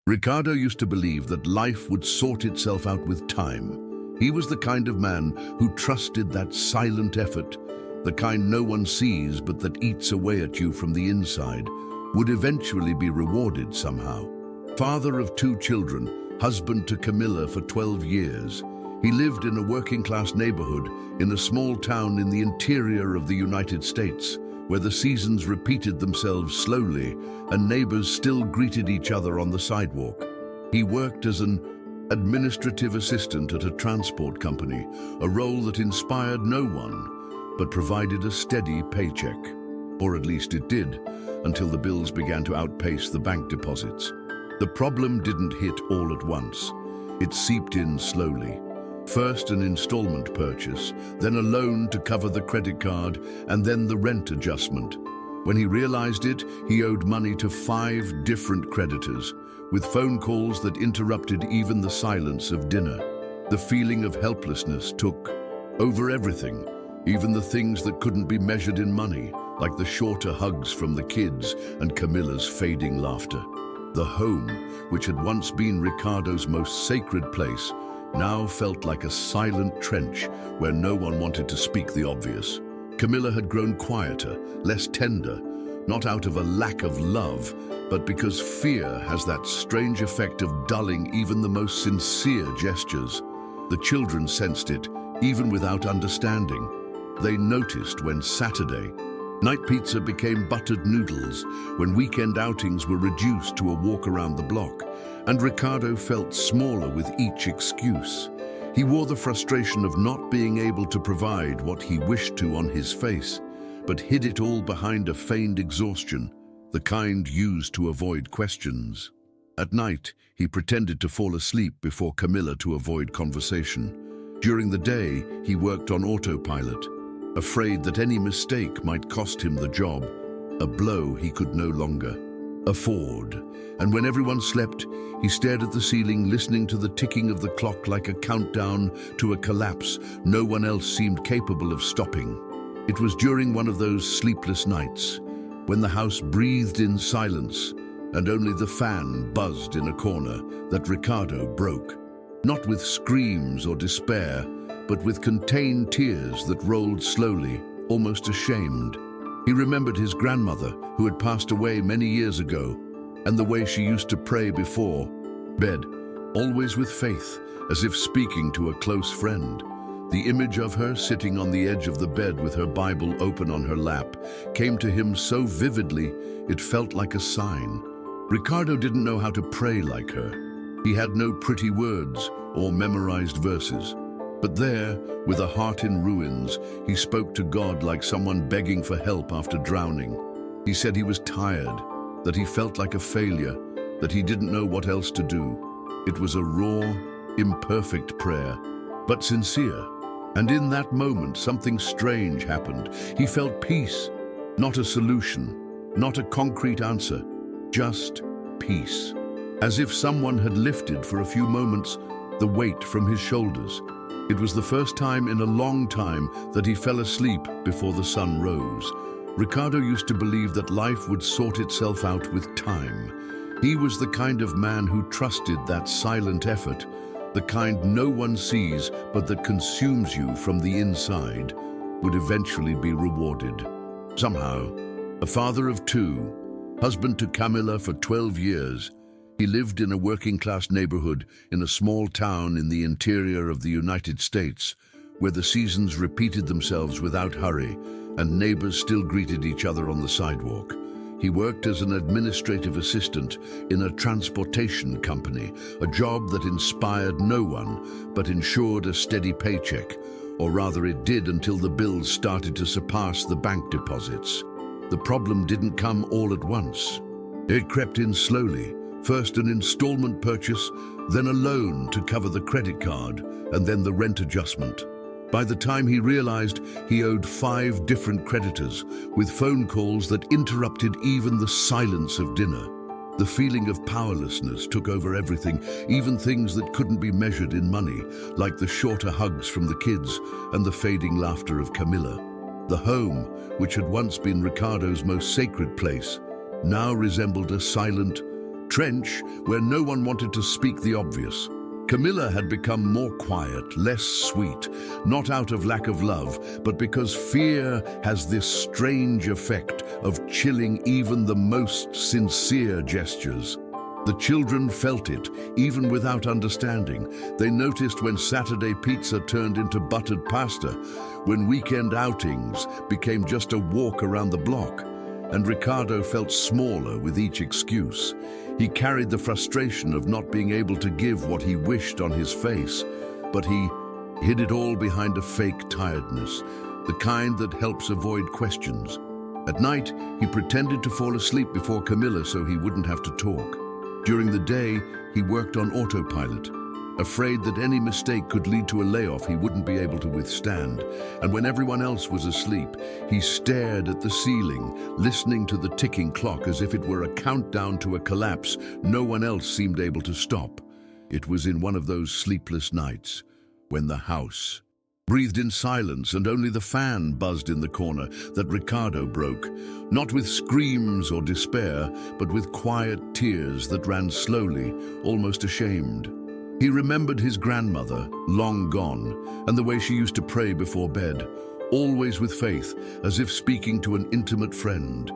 Ricardo used to believe that life would sort itself out with time. He was the kind of man who trusted that silent effort, the kind no one sees but that eats away at you from the inside, would eventually be rewarded somehow. Father of 2 children, husband to Camilla for 12 years, he lived in a working-class neighborhood in a small town in the interior of the United States, where the seasons repeated themselves slowly and neighbors still greeted each other on the sidewalk. He worked as an administrative assistant at a transport company, a role that inspired no one, but provided a steady paycheck. Or at least it did, until the bills began to outpace the bank deposits. The problem didn't hit all at once. It seeped in slowly. First an installment purchase, then a loan to cover the credit card, and then the rent adjustment. When he realized it, he owed money to 5 different creditors, with phone calls that interrupted even the silence of dinner. The feeling of helplessness took over everything, even the things that couldn't be measured in money, like the shorter hugs from the kids and Camilla's fading laughter. The home, which had once been Ricardo's most sacred place, now felt like a silent trench where no one wanted to speak the obvious. Camilla had grown quieter, less tender, not out of a lack of love, but because fear has that strange effect of dulling even the most sincere gestures. The children sensed it, even without understanding. They noticed when Saturday night pizza became buttered noodles, when weekend outings were reduced to a walk around the block, and Ricardo felt smaller with each excuse. He wore the frustration of not being able to provide what he wished to on his face, but hid it all behind a feigned exhaustion, the kind used to avoid questions. At night, he pretended to fall asleep before Camilla to avoid conversation. During the day, he worked on autopilot, afraid that any mistake might cost him the job, a blow he could no longer afford. And when everyone slept, he stared at the ceiling, listening to the ticking of the clock like a countdown to a collapse no one else seemed capable of stopping. It was during one of those sleepless nights, when the house breathed in silence and only the fan buzzed in a corner, that Ricardo broke. Not with screams or despair, but with contained tears that rolled slowly, almost ashamed. He remembered his grandmother, who had passed away many years ago, and the way she used to pray before bed, always with faith, as if speaking to a close friend. The image of her sitting on the edge of the bed with her Bible open on her lap came to him so vividly it felt like a sign. Ricardo didn't know how to pray like her. He had no pretty words or memorized verses. But there, with a heart in ruins, he spoke to God like someone begging for help after drowning. He said he was tired, that he felt like a failure, that he didn't know what else to do. It was a raw, imperfect prayer, but sincere. And in that moment, something strange happened. He felt peace, not a solution, not a concrete answer, just peace. As if someone had lifted for a few moments the weight from his shoulders. It was the first time in a long time that he fell asleep before the sun rose. Ricardo used to believe that life would sort itself out with time. He was the kind of man who trusted that silent effort, the kind no one sees but that consumes you from the inside, would eventually be rewarded. Somehow, a father of 2, husband to Camilla for 12 years, he lived in a working-class neighborhood in a small town in the interior of the United States, where the seasons repeated themselves without hurry, and neighbors still greeted each other on the sidewalk. He worked as an administrative assistant in a transportation company, a job that inspired no one, but ensured a steady paycheck, or rather it did until the bills started to surpass the bank deposits. The problem didn't come all at once. It crept in slowly. First an installment purchase, then a loan to cover the credit card, and then the rent adjustment. By the time he realized, he owed 5 different creditors, with phone calls that interrupted even the silence of dinner. The feeling of powerlessness took over everything, even things that couldn't be measured in money, like the shorter hugs from the kids and the fading laughter of Camilla. The home, which had once been Ricardo's most sacred place, now resembled a silent, trench where no one wanted to speak the obvious. Camilla had become more quiet, less sweet, not out of lack of love, but because fear has this strange effect of chilling even the most sincere gestures. The children felt it, even without understanding. They noticed when Saturday pizza turned into buttered pasta, when weekend outings became just a walk around the block. And Ricardo felt smaller with each excuse. He carried the frustration of not being able to give what he wished on his face, but he hid it all behind a fake tiredness, the kind that helps avoid questions. At night, he pretended to fall asleep before Camilla so he wouldn't have to talk. During the day, he worked on autopilot, afraid that any mistake could lead to a layoff he wouldn't be able to withstand. And when everyone else was asleep, he stared at the ceiling, listening to the ticking clock as if it were a countdown to a collapse no one else seemed able to stop. It was in one of those sleepless nights when the house breathed in silence and only the fan buzzed in the corner that Ricardo broke, not with screams or despair, but with quiet tears that ran slowly, almost ashamed. He remembered his grandmother, long gone, and the way she used to pray before bed, always with faith, as if speaking to an intimate friend.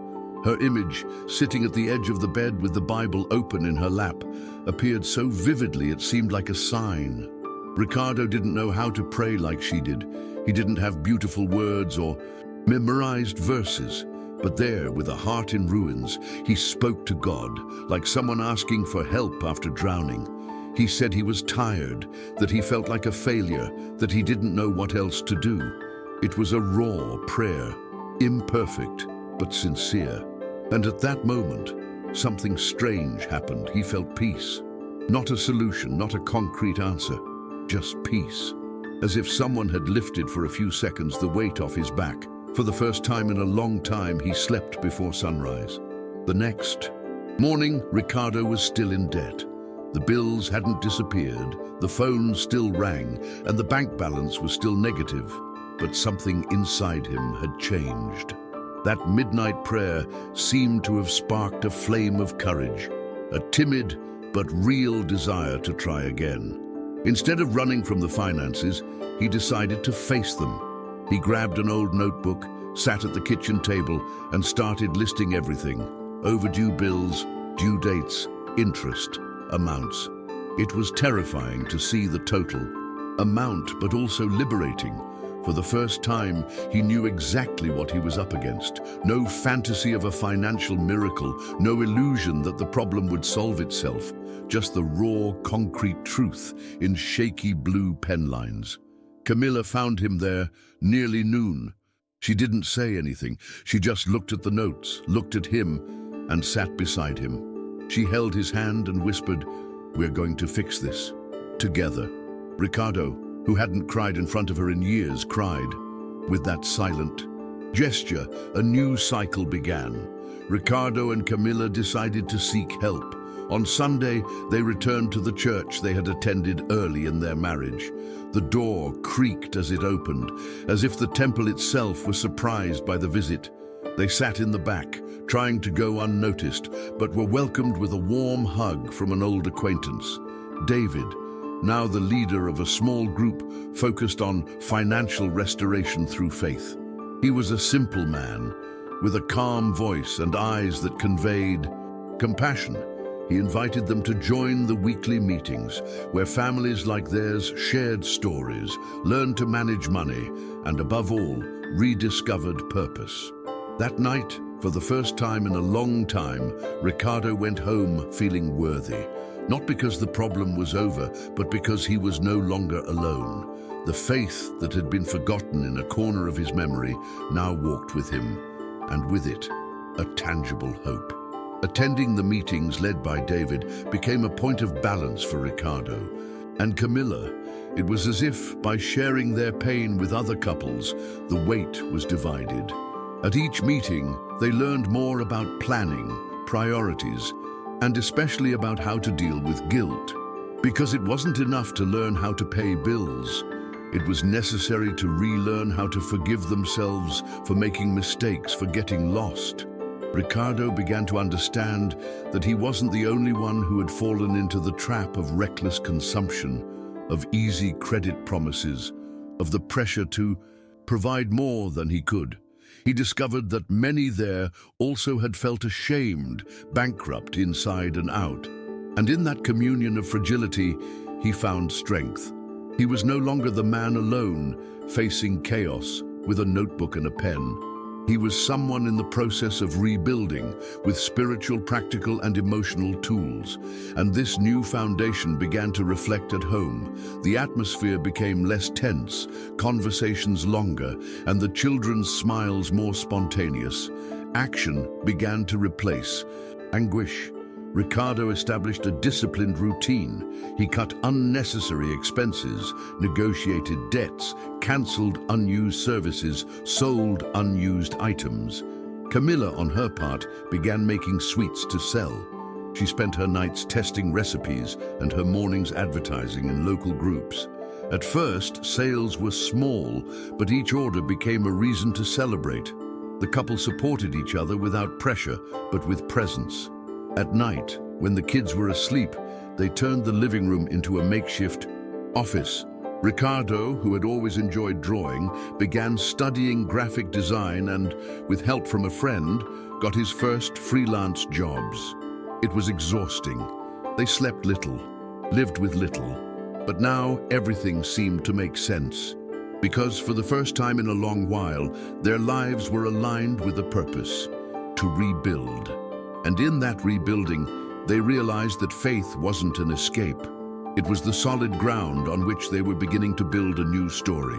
Her image, sitting at the edge of the bed with the Bible open in her lap, appeared so vividly it seemed like a sign. Ricardo didn't know how to pray like she did. He didn't have beautiful words or memorized verses. But there, with a heart in ruins, he spoke to God, like someone asking for help after drowning. He said he was tired, that he felt like a failure, that he didn't know what else to do. It was a raw prayer, imperfect, but sincere. And at that moment, something strange happened. He felt peace. Not a solution, not a concrete answer, just peace. As if someone had lifted for a few seconds the weight off his back. For the first time in a long time, he slept before sunrise. The next morning, Ricardo was still in debt. The bills hadn't disappeared, the phone still rang, and the bank balance was still negative. But something inside him had changed. That midnight prayer seemed to have sparked a flame of courage, a timid but real desire to try again. Instead of running from the finances, he decided to face them. He grabbed an old notebook, sat at the kitchen table, and started listing everything: overdue bills, due dates, interest, amounts. It was terrifying to see the total amount, but also liberating. For the first time, he knew exactly what he was up against. No fantasy of a financial miracle, no illusion that the problem would solve itself. Just the raw, concrete truth in shaky blue pen lines. Camilla found him there, nearly noon. She didn't say anything. She just looked at the notes, looked at him, and sat beside him. She held his hand and whispered, "We're going to fix this. Together." Ricardo, who hadn't cried in front of her in years, cried. With that silent gesture, a new cycle began. Ricardo and Camilla decided to seek help. On Sunday, they returned to the church they had attended early in their marriage. The door creaked as it opened, as if the temple itself was surprised by the visit. They sat in the back, trying to go unnoticed, but were welcomed with a warm hug from an old acquaintance. David, now the leader of a small group focused on financial restoration through faith. He was a simple man, with a calm voice and eyes that conveyed compassion. He invited them to join the weekly meetings, where families like theirs shared stories, learned to manage money, and above all, rediscovered purpose. That night, for the first time in a long time, Ricardo went home feeling worthy. Not because the problem was over, but because he was no longer alone. The faith that had been forgotten in a corner of his memory now walked with him, and with it, a tangible hope. Attending the meetings led by David became a point of balance for Ricardo. And Camilla, it was as if, by sharing their pain with other couples, the weight was divided. At each meeting, they learned more about planning, priorities, and especially about how to deal with guilt. Because it wasn't enough to learn how to pay bills. It was necessary to relearn how to forgive themselves for making mistakes, for getting lost. Ricardo began to understand that he wasn't the only one who had fallen into the trap of reckless consumption, of easy credit promises, of the pressure to provide more than he could. He discovered that many there also had felt ashamed, bankrupt inside and out. And in that communion of fragility, he found strength. He was no longer the man alone, facing chaos with a notebook and a pen. He was someone in the process of rebuilding with spiritual, practical, and emotional tools. And this new foundation began to reflect at home. The atmosphere became less tense, conversations longer, and the children's smiles more spontaneous. Action began to replace anguish. Ricardo established a disciplined routine. He cut unnecessary expenses, negotiated debts, cancelled unused services, sold unused items. Camilla, on her part, began making sweets to sell. She spent her nights testing recipes and her mornings advertising in local groups. At first, sales were small, but each order became a reason to celebrate. The couple supported each other without pressure, but with presence. At night, when the kids were asleep, they turned the living room into a makeshift office. Ricardo, who had always enjoyed drawing, began studying graphic design and, with help from a friend, got his first freelance jobs. It was exhausting. They slept little, lived with little, but now everything seemed to make sense. Because for the first time in a long while, their lives were aligned with a purpose: to rebuild. And in that rebuilding, they realized that faith wasn't an escape. It was the solid ground on which they were beginning to build a new story.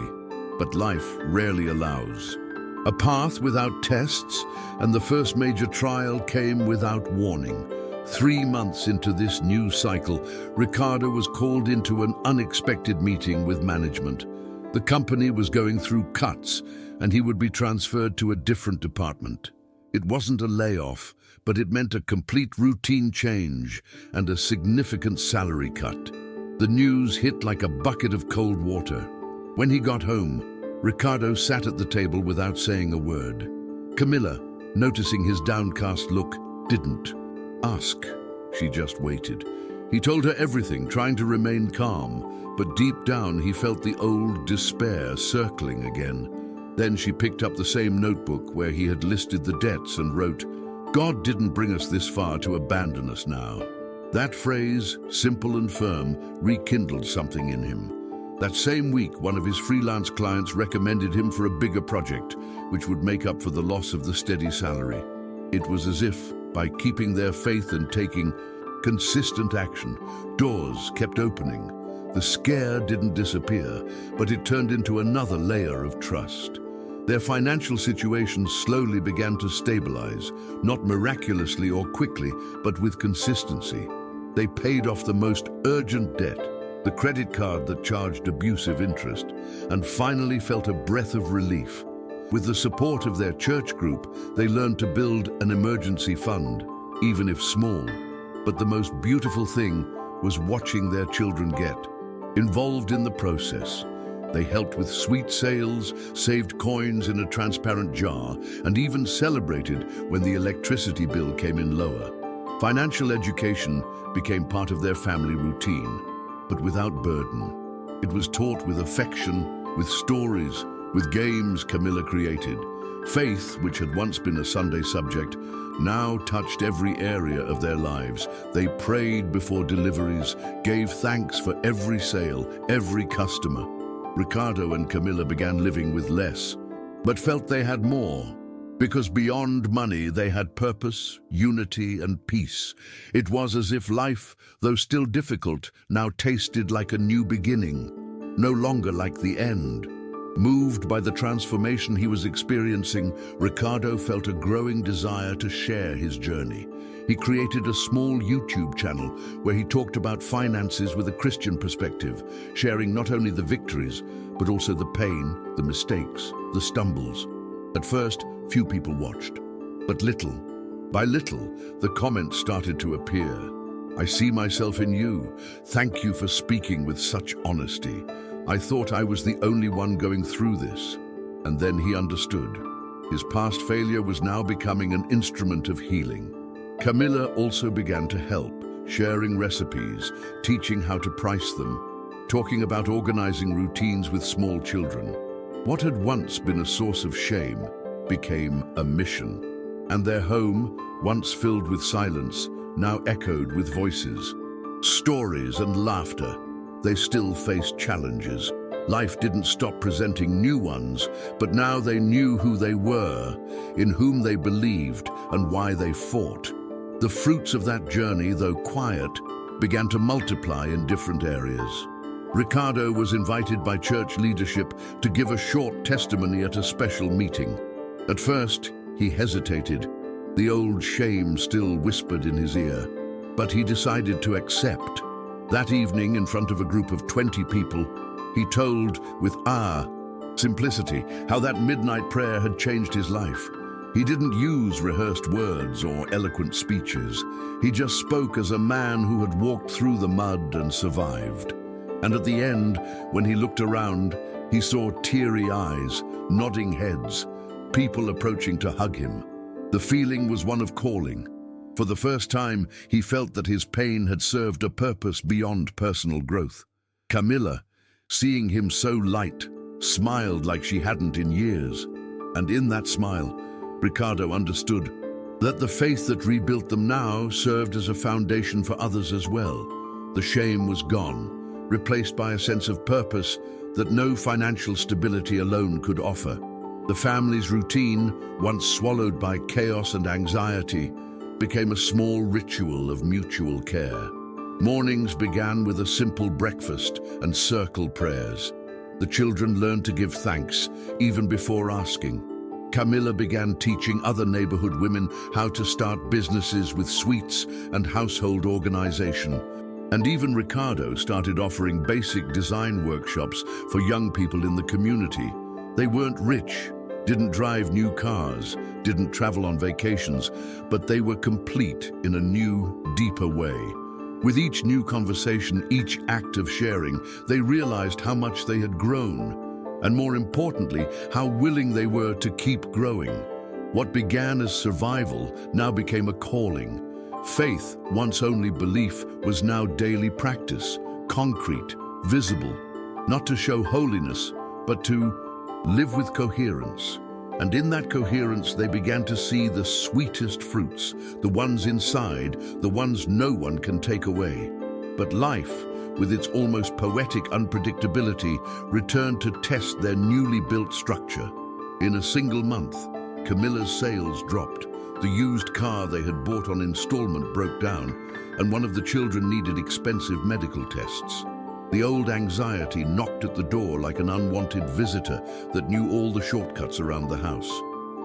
But life rarely allows a path without tests, and the first major trial came without warning. 3 months into this new cycle, Ricardo was called into an unexpected meeting with management. The company was going through cuts, and he would be transferred to a different department. It wasn't a layoff, but it meant a complete routine change and a significant salary cut. The news hit like a bucket of cold water. When he got home, Ricardo sat at the table without saying a word. Camilla, noticing his downcast look, didn't ask. She just waited. He told her everything, trying to remain calm, but deep down he felt the old despair circling again. Then she picked up the same notebook where he had listed the debts and wrote, "God didn't bring us this far to abandon us now." That phrase, simple and firm, rekindled something in him. That same week, one of his freelance clients recommended him for a bigger project, which would make up for the loss of the steady salary. It was as if, by keeping their faith and taking consistent action, doors kept opening. The scare didn't disappear, but it turned into another layer of trust. Their financial situation slowly began to stabilize, not miraculously or quickly, but with consistency. They paid off the most urgent debt, the credit card that charged abusive interest, and finally felt a breath of relief. With the support of their church group, they learned to build an emergency fund, even if small. But the most beautiful thing was watching their children get involved in the process. They helped with sweet sales, saved coins in a transparent jar, and even celebrated when the electricity bill came in lower. Financial education became part of their family routine, but without burden. It was taught with affection, with stories, with games Camilla created. Faith, which had once been a Sunday subject, now touched every area of their lives. They prayed before deliveries, gave thanks for every sale, every customer. Ricardo and Camilla began living with less, but felt they had more, because beyond money they had purpose, unity, and peace. It was as if life, though still difficult, now tasted like a new beginning, no longer like the end. Moved by the transformation he was experiencing, Ricardo felt a growing desire to share his journey. He created a small YouTube channel where he talked about finances with a Christian perspective, sharing not only the victories, but also the pain, the mistakes, the stumbles. At first, few people watched, but little by little, the comments started to appear. "I see myself in you. Thank you for speaking with such honesty. I thought I was the only one going through this." And then he understood. His past failure was now becoming an instrument of healing. Camilla also began to help, sharing recipes, teaching how to price them, talking about organizing routines with small children. What had once been a source of shame became a mission. And their home, once filled with silence, now echoed with voices, stories and laughter. They still faced challenges. Life didn't stop presenting new ones, but now they knew who they were, in whom they believed, and why they fought. The fruits of that journey, though quiet, began to multiply in different areas. Ricardo was invited by church leadership to give a short testimony at a special meeting. At first, he hesitated. The old shame still whispered in his ear, but he decided to accept. That evening, in front of a group of 20 people, he told with simplicity how that midnight prayer had changed his life. He didn't use rehearsed words or eloquent speeches. He just spoke as a man who had walked through the mud and survived. And at the end, when he looked around, he saw teary eyes, nodding heads, people approaching to hug him. The feeling was one of calling. For the first time, he felt that his pain had served a purpose beyond personal growth. Camilla, seeing him so light, smiled like she hadn't in years. And in that smile, Ricardo understood that the faith that rebuilt them now served as a foundation for others as well. The shame was gone, replaced by a sense of purpose that no financial stability alone could offer. The family's routine, once swallowed by chaos and anxiety, became a small ritual of mutual care. Mornings began with a simple breakfast and circle prayers. The children learned to give thanks, even before asking. Camilla began teaching other neighborhood women how to start businesses with sweets and household organization. And even Ricardo started offering basic design workshops for young people in the community. They weren't rich, didn't drive new cars, didn't travel on vacations, but they were complete in a new, deeper way. With each new conversation, each act of sharing, they realized how much they had grown, and more importantly, how willing they were to keep growing. What began as survival now became a calling. Faith, once only belief, was now daily practice, concrete, visible, not to show holiness, but to live with coherence. And in that coherence, they began to see the sweetest fruits, the ones inside, the ones no one can take away. But life, with its almost poetic unpredictability, returned to test their newly built structure. In a single month, Camilla's sales dropped. The used car they had bought on installment broke down, and one of the children needed expensive medical tests. The old anxiety knocked at the door like an unwanted visitor that knew all the shortcuts around the house.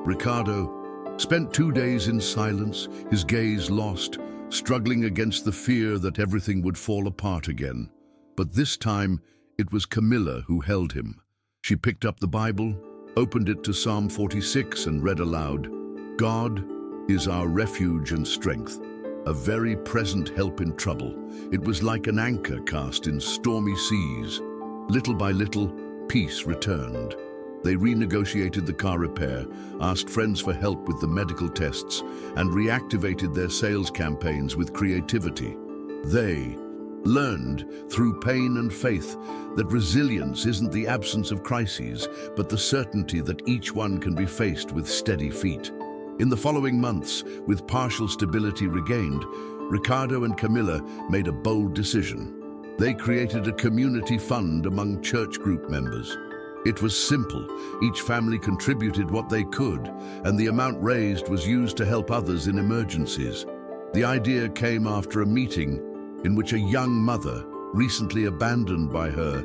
Ricardo spent 2 days in silence, his gaze lost, struggling against the fear that everything would fall apart again. But this time, it was Camilla who held him. She picked up the Bible, opened it to Psalm 46 and read aloud, "God is our refuge and strength, a very present help in trouble." It was like an anchor cast in stormy seas. Little by little, peace returned. They renegotiated the car repair, asked friends for help with the medical tests, and reactivated their sales campaigns with creativity. They learned through pain and faith that resilience isn't the absence of crises, but the certainty that each one can be faced with steady feet. In the following months, with partial stability regained, Ricardo and Camilla made a bold decision. They created a community fund among church group members. It was simple. Each family contributed what they could, and the amount raised was used to help others in emergencies. The idea came after a meeting in which a young mother, recently abandoned by her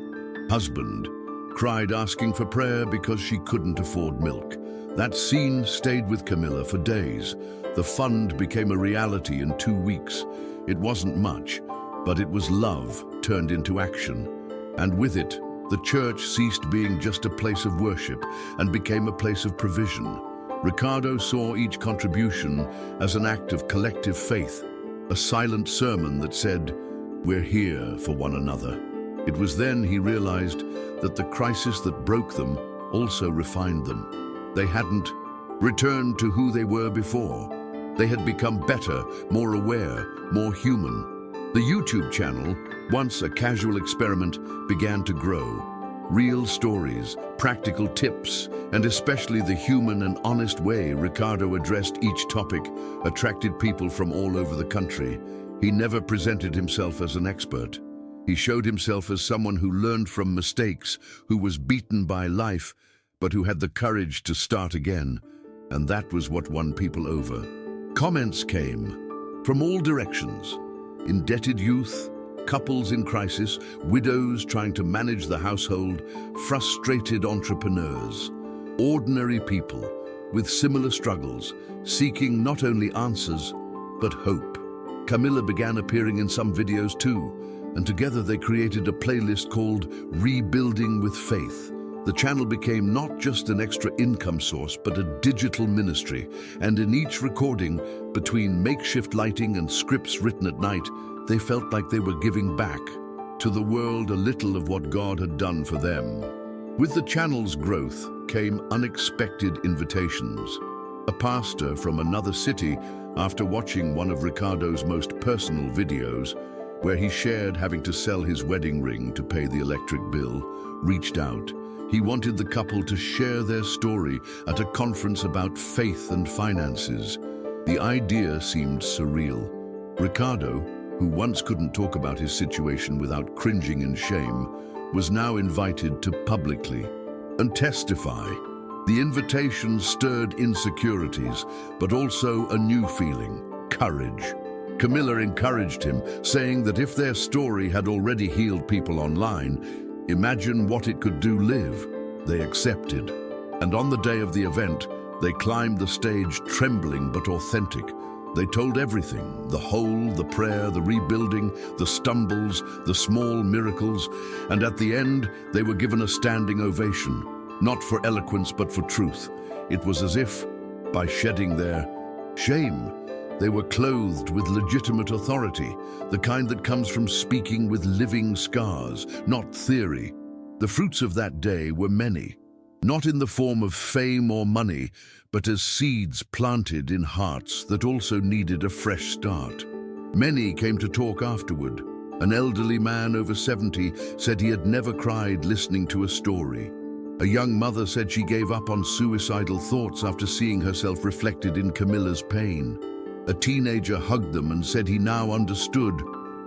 husband, cried asking for prayer because she couldn't afford milk. That scene stayed with Camilla for days. The fund became a reality in 2 weeks. It wasn't much, but it was love turned into action. And with it, the church ceased being just a place of worship and became a place of provision. Ricardo saw each contribution as an act of collective faith, a silent sermon that said, "We're here for one another." It was then he realized that the crisis that broke them also refined them. They hadn't returned to who they were before. They had become better, more aware, more human. The YouTube channel, once a casual experiment, began to grow. Real stories, practical tips, and especially the human and honest way Ricardo addressed each topic attracted people from all over the country. He never presented himself as an expert. He showed himself as someone who learned from mistakes, who was beaten by life, but who had the courage to start again. And that was what won people over. Comments came from all directions. Indebted youth, couples in crisis, widows trying to manage the household, frustrated entrepreneurs, ordinary people with similar struggles, seeking not only answers, but hope. Camilla began appearing in some videos too, and together they created a playlist called Rebuilding with Faith. The channel became not just an extra income source, but a digital ministry, and in each recording, between makeshift lighting and scripts written at night, they felt like they were giving back to the world a little of what God had done for them. With the channel's growth came unexpected invitations. A pastor from another city, after watching one of Ricardo's most personal videos, where he shared having to sell his wedding ring to pay the electric bill, reached out. He wanted the couple to share their story at a conference about faith and finances. The idea seemed surreal. Ricardo, who once couldn't talk about his situation without cringing in shame, was now invited to publicly and testify. The invitation stirred insecurities, but also a new feeling, courage. Camilla encouraged him, saying that if their story had already healed people online, imagine what it could do live. They accepted. And on the day of the event, they climbed the stage trembling but authentic. They told everything, the whole, the prayer, the rebuilding, the stumbles, the small miracles, and at the end, they were given a standing ovation, not for eloquence but for truth. It was as if, by shedding their shame, they were clothed with legitimate authority, the kind that comes from speaking with living scars, not theory. The fruits of that day were many, not in the form of fame or money, but as seeds planted in hearts that also needed a fresh start. Many came to talk afterward. An elderly man over 70 said he had never cried listening to a story. A young mother said she gave up on suicidal thoughts after seeing herself reflected in Camilla's pain. A teenager hugged them and said he now understood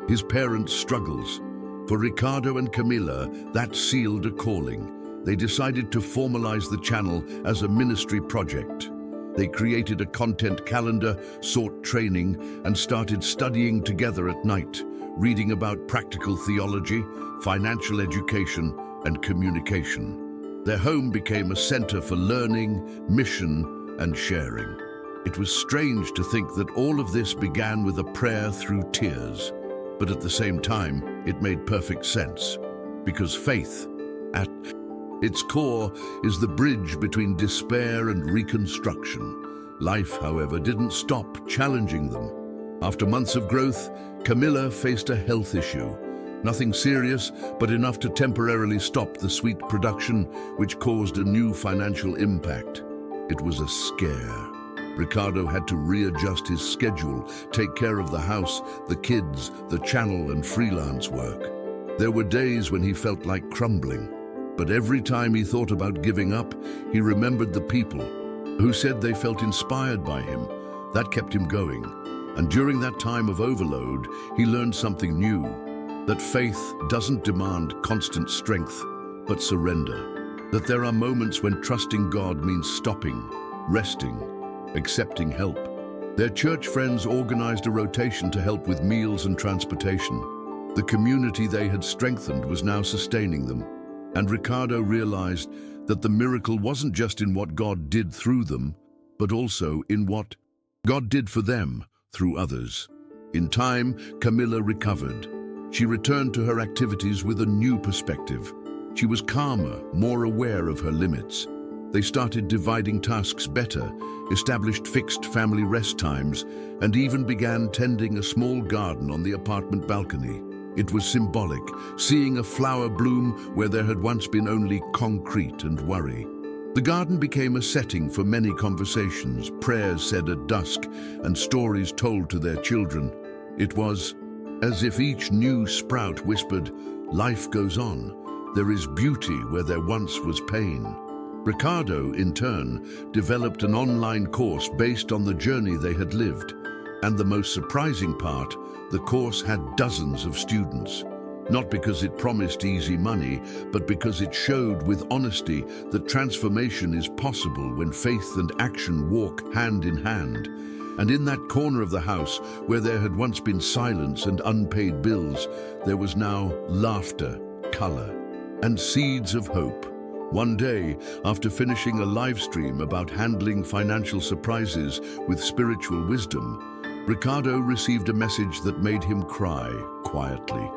his parents' struggles. For Ricardo and Camilla, that sealed a calling. They decided to formalize the channel as a ministry project. They created a content calendar, sought training, and started studying together at night, reading about practical theology, financial education, and communication. Their home became a center for learning, mission, and sharing. It was strange to think that all of this began with a prayer through tears, but at the same time, it made perfect sense, because faith, at its core, is the bridge between despair and reconstruction. Life, however, didn't stop challenging them. After months of growth, Camilla faced a health issue. Nothing serious, but enough to temporarily stop the sweet production, which caused a new financial impact. It was a scare. Ricardo had to readjust his schedule, take care of the house, the kids, the channel, and freelance work. There were days when he felt like crumbling, but every time he thought about giving up, he remembered the people who said they felt inspired by him. That kept him going. And during that time of overload, he learned something new, that faith doesn't demand constant strength, but surrender. That there are moments when trusting God means stopping, resting, accepting help. Their church friends organized a rotation to help with meals and transportation. The community they had strengthened was now sustaining them. And Ricardo realized that the miracle wasn't just in what God did through them, but also in what God did for them through others. In time, Camilla recovered. She returned to her activities with a new perspective. She was calmer, more aware of her limits. They started dividing tasks better, established fixed family rest times, and even began tending a small garden on the apartment balcony. It was symbolic, seeing a flower bloom where there had once been only concrete and worry. The garden became a setting for many conversations, prayers said at dusk, and stories told to their children. It was as if each new sprout whispered, "Life goes on. There is beauty where there once was pain." Ricardo, in turn, developed an online course based on the journey they had lived. And the most surprising part, the course had dozens of students. Not because it promised easy money, but because it showed with honesty that transformation is possible when faith and action walk hand in hand. And in that corner of the house, where there had once been silence and unpaid bills, there was now laughter, color, and seeds of hope. One day, after finishing a live stream about handling financial surprises with spiritual wisdom, Ricardo received a message that made him cry quietly.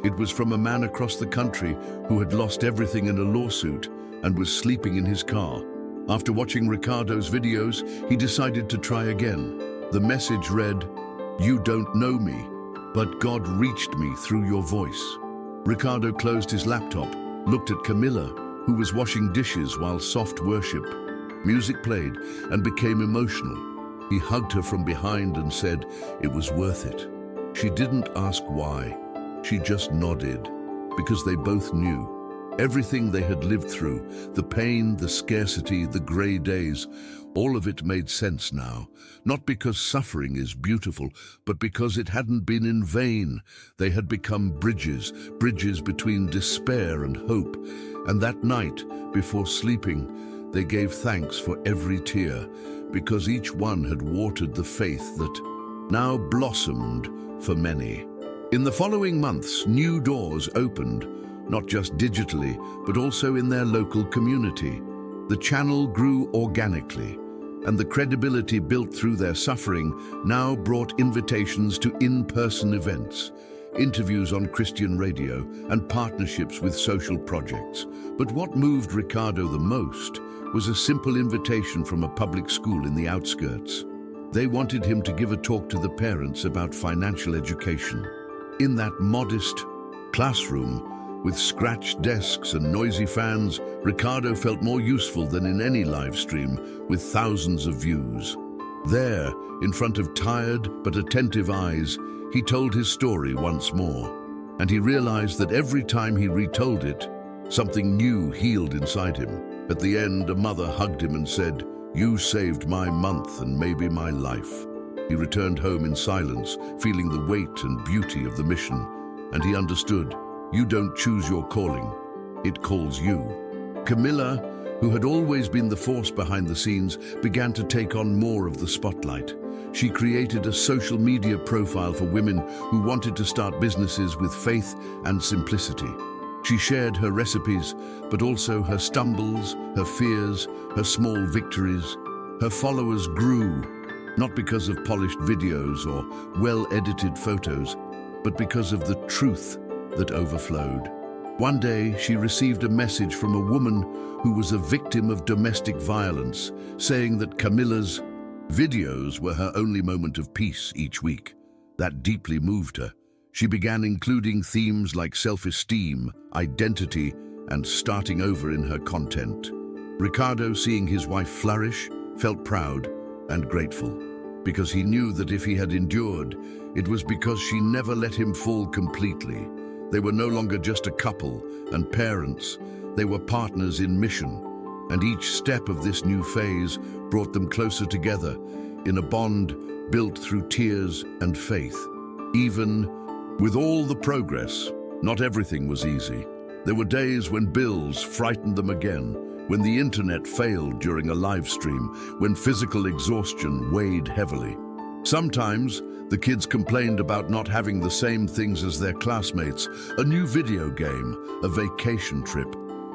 It was from a man across the country who had lost everything in a lawsuit and was sleeping in his car. After watching Ricardo's videos, he decided to try again. The message read, "You don't know me, but God reached me through your voice." Ricardo closed his laptop, looked at Camilla, who was washing dishes while soft worship music played, and became emotional. He hugged her from behind and said it was worth it. She didn't ask why. She just nodded, because they both knew. Everything they had lived through, the pain, the scarcity, the gray days, all of it made sense now. Not because suffering is beautiful, but because it hadn't been in vain. They had become bridges between despair and hope. And that night, before sleeping, they gave thanks for every tear, because each one had watered the faith that now blossomed for many. In the following months, new doors opened, not just digitally, but also in their local community. The channel grew organically, and the credibility built through their suffering now brought invitations to in-person events, interviews on Christian radio, and partnerships with social projects. But what moved Ricardo the most was a simple invitation from a public school in the outskirts. They wanted him to give a talk to the parents about financial education. In that modest classroom, with scratched desks and noisy fans, Ricardo felt more useful than in any live stream with thousands of views. There, in front of tired but attentive eyes, he told his story once more. And he realized that every time he retold it, something new healed inside him. At the end, a mother hugged him and said, "You saved my month and maybe my life." He returned home in silence, feeling the weight and beauty of the mission. And he understood, you don't choose your calling, it calls you. Camilla, who had always been the force behind the scenes, began to take on more of the spotlight. She created a social media profile for women who wanted to start businesses with faith and simplicity. She shared her recipes, but also her stumbles, her fears, her small victories. Her followers grew, not because of polished videos or well-edited photos, but because of the truth that overflowed. One day, she received a message from a woman who was a victim of domestic violence, saying that Camilla's videos were her only moment of peace each week. That deeply moved her. She began including themes like self-esteem, identity, and starting over in her content. Ricardo, seeing his wife flourish, felt proud and grateful, because he knew that if he had endured, it was because she never let him fall completely. They were no longer just a couple and parents, they were partners in mission. And each step of this new phase brought them closer together in a bond built through tears and faith. Even with all the progress, not everything was easy. There were days when bills frightened them again, when the internet failed during a live stream, when physical exhaustion weighed heavily. Sometimes, the kids complained about not having the same things as their classmates, a new video game, a vacation trip.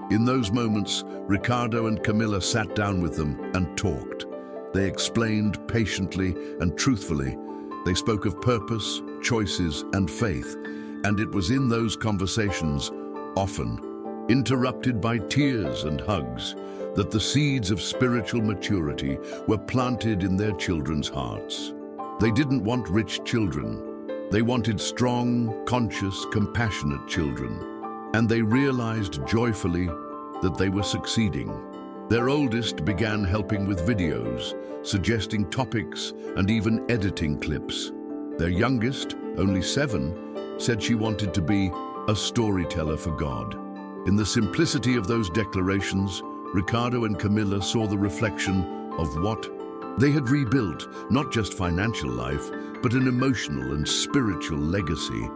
In those moments, Ricardo and Camilla sat down with them and talked. They explained patiently and truthfully. They spoke of purpose, choices, and faith. And it was in those conversations, often interrupted by tears and hugs, that the seeds of spiritual maturity were planted in their children's hearts. They didn't want rich children. They wanted strong, conscious, compassionate children. And they realized joyfully that they were succeeding. Their oldest began helping with videos, suggesting topics and even editing clips. Their youngest, only 7, said she wanted to be a storyteller for God. In the simplicity of those declarations, Ricardo and Camilla saw the reflection of what they had rebuilt, not just financial life, but an emotional and spiritual legacy.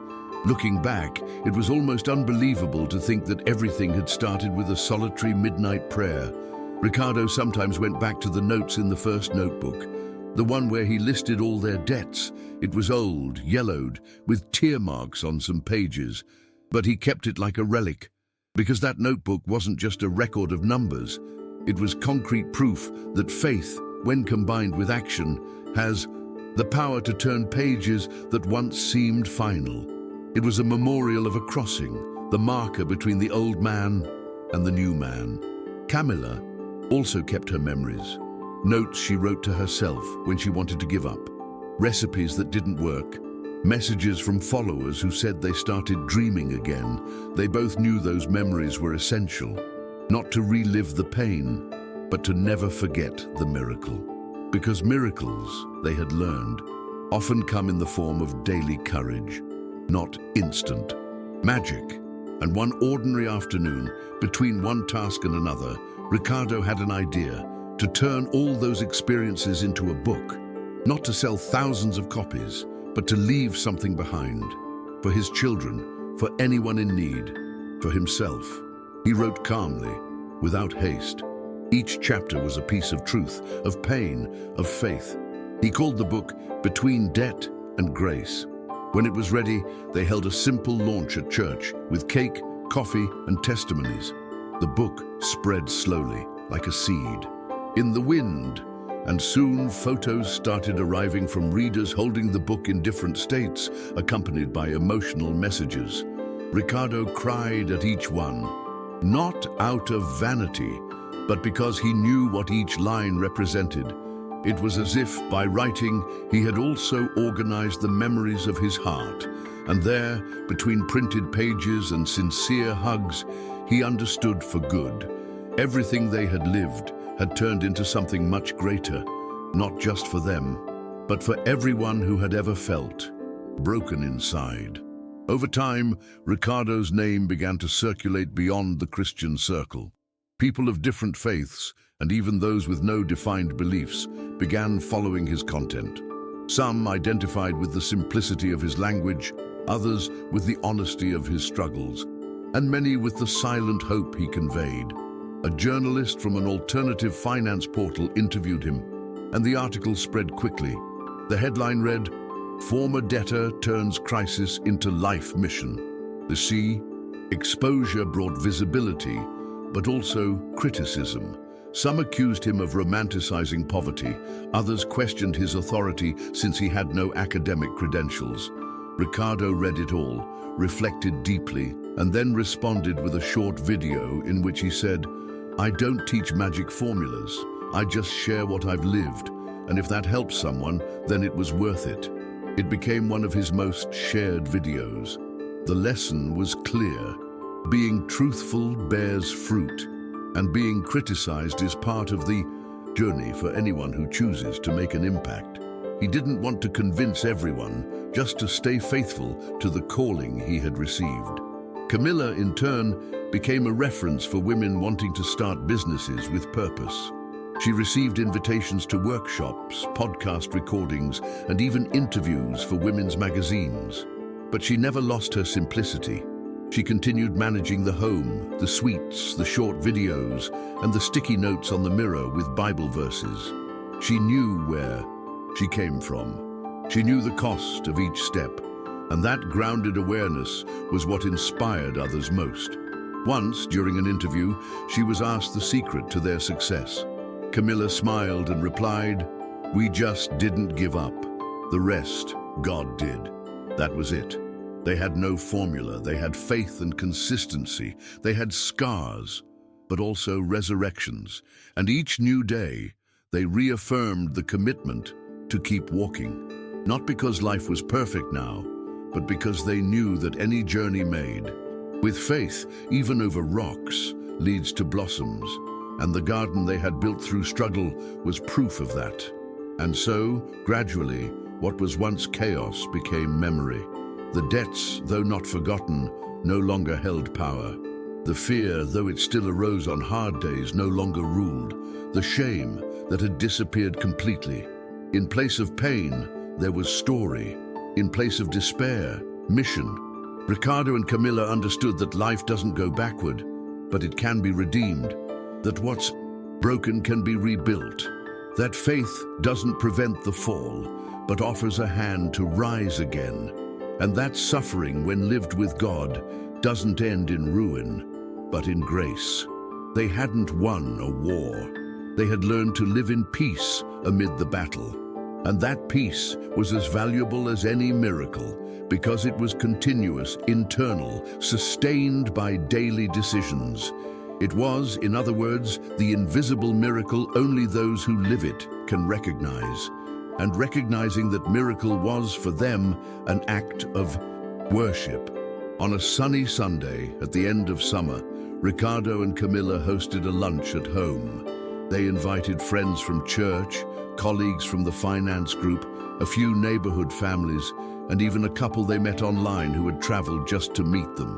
Looking back, it was almost unbelievable to think that everything had started with a solitary midnight prayer. Ricardo sometimes went back to the notes in the first notebook, the one where he listed all their debts. It was old, yellowed, with tear marks on some pages, but he kept it like a relic, because that notebook wasn't just a record of numbers. It was concrete proof that faith, when combined with action, has the power to turn pages that once seemed final. It was a memorial of a crossing, the marker between the old man and the new man. Camilla also kept her memories, notes she wrote to herself when she wanted to give up, recipes that didn't work, messages from followers who said they started dreaming again. They both knew those memories were essential, not to relive the pain, but to never forget the miracle. Because miracles, they had learned, often come in the form of daily courage, not instant magic. And one ordinary afternoon, between one task and another, Ricardo had an idea to turn all those experiences into a book, not to sell thousands of copies, but to leave something behind, for his children, for anyone in need, for himself. He wrote calmly, without haste. Each chapter was a piece of truth, of pain, of faith. He called the book Between Debt and Grace. When it was ready, they held a simple launch at church with cake, coffee, and testimonies. The book spread slowly, like a seed, in the wind, and soon photos started arriving from readers holding the book in different states, accompanied by emotional messages. Ricardo cried at each one, not out of vanity, but because he knew what each line represented. It was as if, by writing, he had also organized the memories of his heart, and there, between printed pages and sincere hugs, he understood for good. Everything they had lived had turned into something much greater, not just for them, but for everyone who had ever felt broken inside. Over time, Ricardo's name began to circulate beyond the Christian circle. People of different faiths, and even those with no defined beliefs, began following his content. Some identified with the simplicity of his language, others with the honesty of his struggles, and many with the silent hope he conveyed. A journalist from an alternative finance portal interviewed him, and the article spread quickly. The headline read, "Former debtor turns crisis into life mission." The exposure brought visibility, but also criticism. Some accused him of romanticizing poverty, others questioned his authority since he had no academic credentials. Ricardo read it all, reflected deeply, and then responded with a short video in which he said, "I don't teach magic formulas, I just share what I've lived, and if that helps someone, then it was worth it." It became one of his most shared videos. The lesson was clear. Being truthful bears fruit, and being criticized is part of the journey for anyone who chooses to make an impact. He didn't want to convince everyone, just to stay faithful to the calling he had received. Camilla, in turn, became a reference for women wanting to start businesses with purpose. She received invitations to workshops, podcast recordings, and even interviews for women's magazines. But she never lost her simplicity. She continued managing the home, the sweets, the short videos, and the sticky notes on the mirror with Bible verses. She knew where she came from. She knew the cost of each step, and that grounded awareness was what inspired others most. Once, during an interview, she was asked the secret to their success. Camilla smiled and replied, "We just didn't give up. The rest, God did." That was it. They had no formula. They had faith and consistency. They had scars, but also resurrections. And each new day, they reaffirmed the commitment to keep walking. Not because life was perfect now, but because they knew that any journey made with faith, even over rocks, leads to blossoms. and the garden they had built through struggle was proof of that. And so, gradually, what was once chaos became memory. The debts, though not forgotten, no longer held power. The fear, though it still arose on hard days, no longer ruled. The shame that had disappeared completely. In place of pain, there was story. In place of despair, mission. Ricardo and Camilla understood that life doesn't go backward, but it can be redeemed. That what's broken can be rebuilt. That faith doesn't prevent the fall, but offers a hand to rise again. And that suffering, when lived with God, doesn't end in ruin, but in grace. They hadn't won a war. They had learned to live in peace amid the battle. And that peace was as valuable as any miracle, because it was continuous, internal, sustained by daily decisions. It was, in other words, the invisible miracle only those who live it can recognize. And recognizing that miracle was, for them, an act of worship. On a sunny Sunday at the end of summer, Ricardo and Camilla hosted a lunch at home. They invited friends from church, colleagues from the finance group, a few neighborhood families, and even a couple they met online who had traveled just to meet them.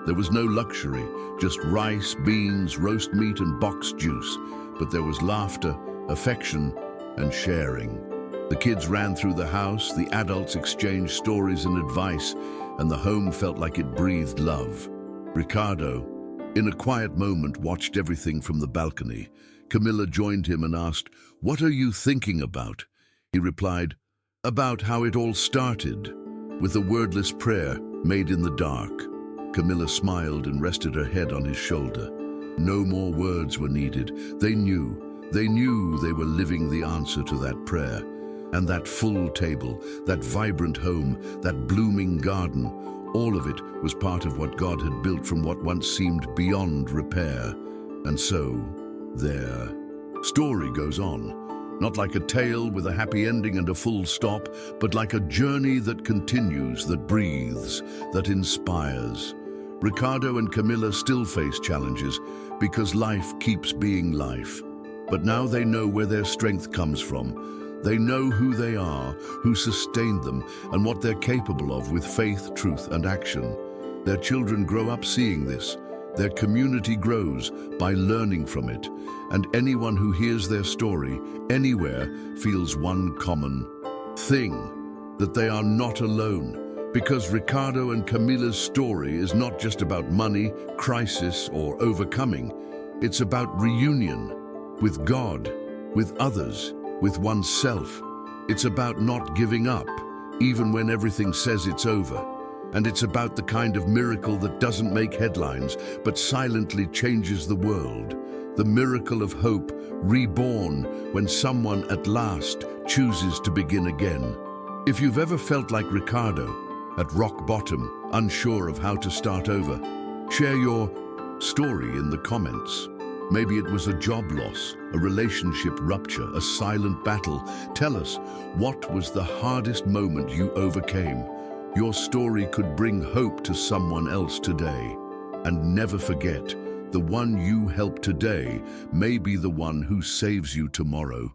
There was no luxury, just rice, beans, roast meat, and boxed juice, but there was laughter, affection, and sharing. The kids ran through the house, the adults exchanged stories and advice, and the home felt like it breathed love. Ricardo, in a quiet moment, watched everything from the balcony. Camilla joined him and asked, "What are you thinking about?" He replied, "About how it all started," with a wordless prayer made in the dark. Camilla smiled and rested her head on his shoulder. No more words were needed. They knew they were living the answer to that prayer. And that full table, that vibrant home, that blooming garden, all of it was part of what God had built from what once seemed beyond repair. And so, their story goes on. Not like a tale with a happy ending and a full stop, but like a journey that continues, that breathes, that inspires. Ricardo and Camilla still face challenges because life keeps being life. But now they know where their strength comes from. They know who they are, who sustained them, and what they're capable of with faith, truth, and action. Their children grow up seeing this. Their community grows by learning from it. And anyone who hears their story, anywhere, feels one common thing, that they are not alone. Because Ricardo and Camilla's story is not just about money, crisis, or overcoming. It's about reunion with God, with others, with oneself. It's about not giving up, even when everything says it's over. And it's about the kind of miracle that doesn't make headlines, but silently changes the world. The miracle of hope, reborn when someone at last chooses to begin again. If you've ever felt like Ricardo, at rock bottom, unsure of how to start over, share your story in the comments. Maybe it was a job loss, a relationship rupture, a silent battle. Tell us, what was the hardest moment you overcame? Your story could bring hope to someone else today. And never forget, the one you help today may be the one who saves you tomorrow.